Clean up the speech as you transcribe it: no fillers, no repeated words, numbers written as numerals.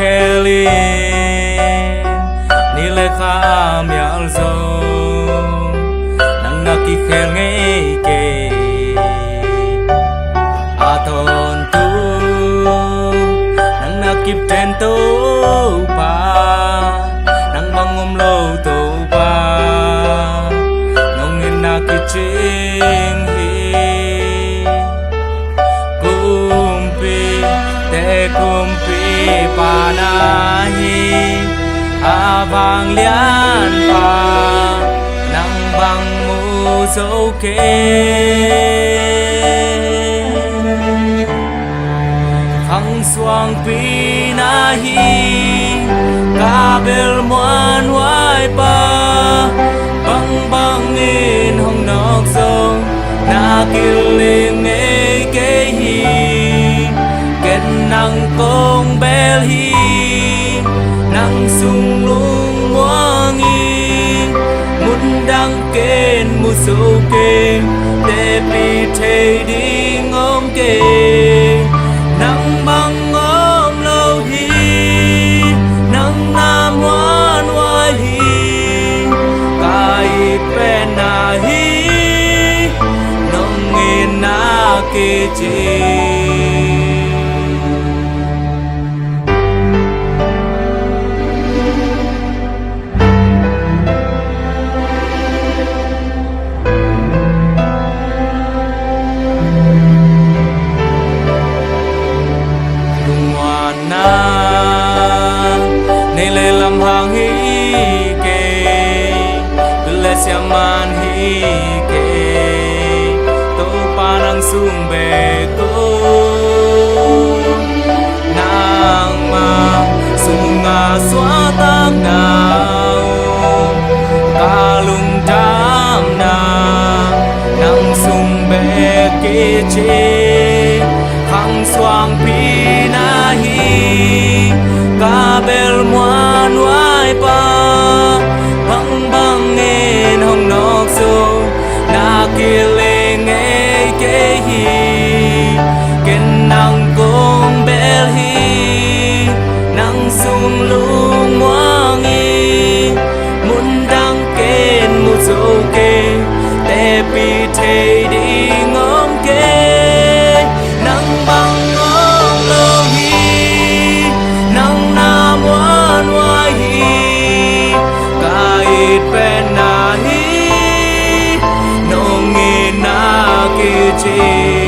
kheli ni le kha mial zo nang na ki khel ngei ke a thon tu nang na kip ten tu pa nang bangom lo tu pa ngong in na ki ching kumpi panahi abang lian pa nang bang mu dấu kê khăng xoang pi na hi kabel muan wai pa bang bang in hong nok sông na kiling ngei ke hi nang kong bel hi nang sung lung wangi mun dang ken mu so ke te pi te ding om ke nang bang om lo hi nang nam wan wai hi kai pe na hi nong in na ke chi nele lam hang hi ke le siaman hi ke to parang sung be ko nang ma sunga xóa tang nào kalung dam na nang sung be ke che khang xoang pi na hi kabel muan wai pa bang bang in hong nok so na kiling ngei ke hi ken nang kong bel hi nang sung lung wangi mun dang ken mu so ke te pi te ding om ke nang bang om lo hi nang nam wan wai hi kai pe na hi nong in na ke chi